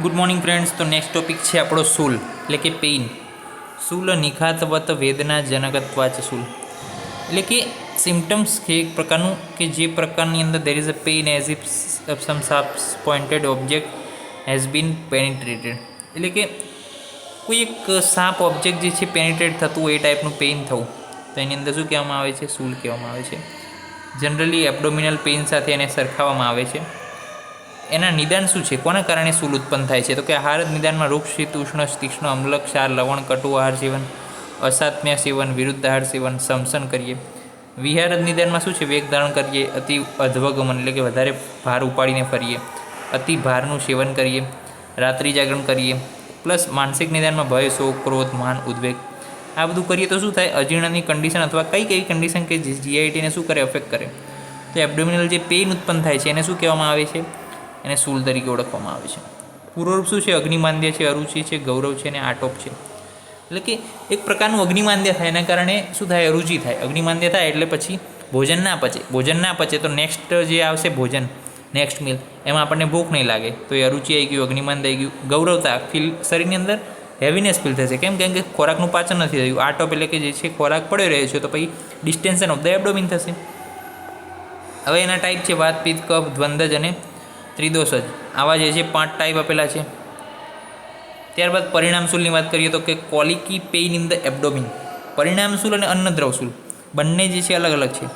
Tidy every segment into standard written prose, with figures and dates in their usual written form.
Good morning friends. તો next topic છે આપણો સૂલ એટલે કે પેઇન. સૂલ નિખાતવત વેદના જનકત્વાચ સૂલ એટલે કે સિમ્ટમ્સ છે એક પ્રકારનું કે જે પ્રકારની અંદર there is a pain as if some sharp pointed object has been penetrated એટલે કે કોઈ એક સાપ ઓબ્જેક્ટ જે છે પેનિટ્રેટ થતું હોય એ ટાઈપનું પેઇન થવું, તો એની અંદર શું કહેવામાં આવે છે? સૂલ કહેવામાં આવે છે. જનરલી એબ્ડોમિનલ પેઇન સાથે એને સરખાવવામાં આવે છે. એના નિદાન શું છે? કોના કારણે સૂલ ઉત્પન્ન થાય છે? તો કે આહાર નિદાનમાં વૃક્ષ, શીત, ઉષ્ણ, તીક્ષ્ણ, અમ્લ, ક્ષાર, લવણ, કટુ આહાર સેવન, અસાત્મ્ય સેવન, વિરુદ્ધ આહાર સેવન, સમસન કરીએ. વિહાર નિદાનમાં શું છે? વેગ ધારણ કરીએ, અતિ અધ્વગમન એટલે કે વધારે ભાર ઉપાડીને ફરીએ, અતિ ભારનું સેવન કરીએ, રાત્રિ જાગરણ કરીએ, પ્લસ માનસિક નિદાનમાં ભય, શોક, ક્રોધ, માન, ઉદ્વેગ આ બધું કરીએ તો શું થાય? અજીર્ણની કન્ડિશન અથવા કઈ કન્ડિશન કે જીઆઈટીને શું કરે? અફેક્ટ કરે. તો એબ્ડોમિનલ જે પેઇન ઉત્પન્ન થાય છે એને શું કહેવામાં આવે છે? એને સૂલ તરીકે ઓળખવામાં આવે છે. પૂર્વરૂપ શું છે? અગ્નિમાંદ્ય છે, અરુચિ છે, ગૌરવ છે અને આટોપ છે. એટલે કે એક પ્રકારનું અગ્નિમાંદ્ય થાય એના કારણે શું થાય? અરુચિ થાય. અગ્નિમાંદ્ય થાય એટલે પછી ભોજન ના પચે તો નેક્સ્ટ જે આવશે ભોજન, નેક્સ્ટ મિલ, એમાં આપણને ભૂખ નહીં લાગે, તો એ અરુચિ આવી ગયું, અગ્નિમાંદ્ય આવી ગયું. ગૌરવતા ફીલ, શરીરની અંદર હેવીનેસ ફીલ થશે. કેમ કે ખોરાકનું પાચન નથી થયું. આટોપ એટલે કે જે છે ખોરાક પડ્યો રહ્યો છે તો પછી ડિસ્ટેન્શન ઓફ ધ એબ્ડોમિન થશે. હવે એના ટાઈપ છે વાત, પિત્ત, કફ, દ્વંદ્વજ અને ત્રિદોષજ. આવા જે છે 5 ટાઈપ આપેલા છે. ત્યારબાદ પરિણામશૂલની વાત કરીએ તો કે કોલિકી પેઇન ઇન ધ એબ્ડોમિન. પરિણામશૂલ અને અન્નદ્રવશૂલ બંને જે છે અલગ અલગ છે.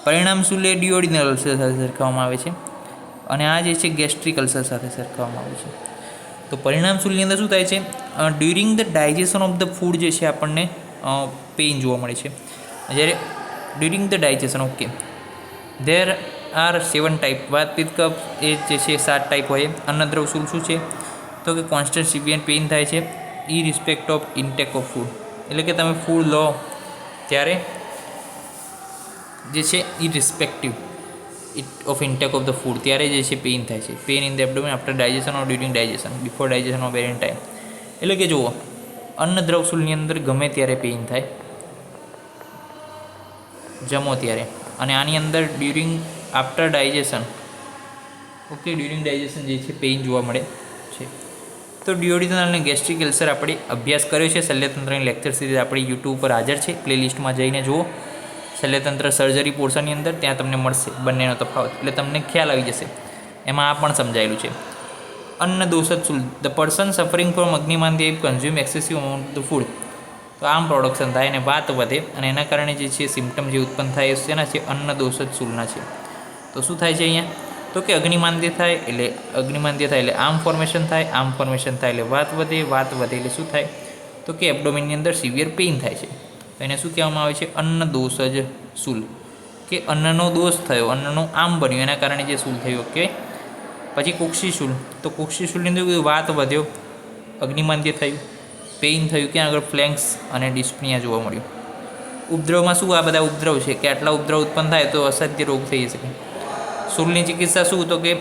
પરિણામશૂલ એ ડિયોડિનલ અલ્સર સાથે સરખાવવામાં આવે છે અને આ જે છે ગેસ્ટ્રિક અલ્સર સાથે સરખાવવામાં આવે છે. તો પરિણામશૂલની અંદર શું થાય છે? During the digestion of the food જે છે આપણને પેઇન જોવા મળે છે. જ્યારે during the digestion, okay, there are 7 type. વાત, પિત્ત, કફ એ જે છે 7 ટાઈપ હોય. અન્નદ્રવશૂલ શું છે? તો કે કોન્સ્ટન્ટ સિવિયર પેઇન થાય છે irrespective of intake of food એટલે કે તમે ફૂડ લો ત્યારે જે છે irrespective of intake of the food ત્યારે જે છે પેઇન થાય છે. Pain in the abdomen after digestion or during digestion, before digestion or variant time. એટલે કે જુઓ, અન્નદ્રવશૂલની અંદર ગમે ત્યારે પેઇન થાય, જમો ત્યારે, અને આની અંદર during after digestion, okay, during digestion જે છે પેઇન જોવા મળે છે. તો ડિયોડિનલ અને ગેસ્ટ્રિક અલ્સર આપણે અભ્યાસ કર્યો છે. શલ્યતંત્રની લેક્ચર સિરીઝ આપણી યુટ્યુબ પર હાજર છે. પ્લેલિસ્ટમાં જઈને જુઓ. શલ્યતંત્ર સર્જરી પોર્શનની અંદર ત્યાં તમને મળશે બંનેનો તફાવત, એટલે તમને ખ્યાલ આવી જશે. એમાં આ પણ સમજાયેલું છે. અન્ન દોષજ સૂલ. ધ પર્સન સફરિંગ ફ્રોમ અગ્નિમાંદ્ય consume excessive amount the food. તો આમ પ્રોડક્શન થાય અને વાત વધે અને એના કારણે જે છે સિમ્ટમ જે ઉત્પન્ન થાય એ શેના છે? અન્ન દોષજ સૂલના છે. તો શું થાય છે અહીંયા? તો કે અગ્નિમાંદ્ય થાય એટલે આર્મ ફોર્મેશન થાય, આર્મ ફોર્મેશન થાય એટલે વાત વધે એટલે શું થાય? તો કે એબ્ડોમિનની અંદર સિવિયર પેઇન થાય છે. તો એને શું કહેવામાં આવે છે? અન્ન દોષજ સૂલ, કે અન્નનો દોષ થયો, અન્નનું આમ બન્યું એના કારણે જે સૂલ થયું. ઓકે. પછી કુક્ષિશૂલ. તો કુક્ષિશૂલની અંદર વાત વધ્યો, અગ્નિમાંદ્ય થયું, પેઇન થયું, ક્યાં આગળ? ફ્લેન્ક્સ અને ડિસ્પનિયા જોવા મળ્યું. ઉપદ્રવમાં શું આ બધા ઉપદ્રવ છે કે આટલા ઉપદ્રવ ઉત્પન્ન થાય તો અસાધ્ય રોગ થઈ શકે. સૂલની ચિકિત્સા શું? તો કે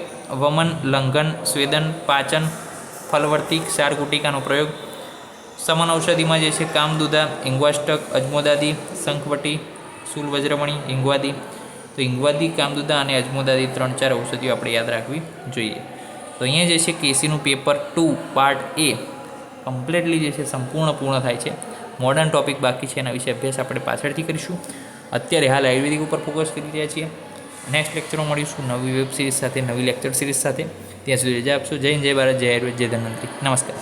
વમન, લંઘન, સ્વેદન, પાચન, ફલવર્તી, ક્ષારકુટિકાનો પ્રયોગ. સમન ઔષધિમાં જે છે કામદુધા, ઇંગ્વાષ્ટક, અજમોદાદી, શંખવટી, સૂલ વજ્રમણી, ઇંગ્વાદી. તો ઇંગ્વાદી, કામદુધા અને અજમોદાદી 3-4 ઔષધિઓ આપણે યાદ રાખવી જોઈએ. તો અહીંયા જે છે કેસીનું પેપર 2 પાર્ટ A કમ્પ્લીટલી જે છે પૂર્ણ થાય છે. મોડર્ન ટોપિક બાકી છે, એના વિશે અભ્યાસ આપણે પાછળથી કરીશું. અત્યારે હાલ આયુર્વેદિક ઉપર ફોકસ કરી રહ્યા છીએ. નેક્સ્ટ લેક્ચરમાં મળીશું નવી વેબ સિરીઝ સાથે, નવી લેક્ચર સિરીઝ સાથે. ત્યાં સુધી રજા આપશો. જય હિન્દ, જય ભારત, જય આયુર્વેદ, જય ધન્વંતરી. નમસ્કાર.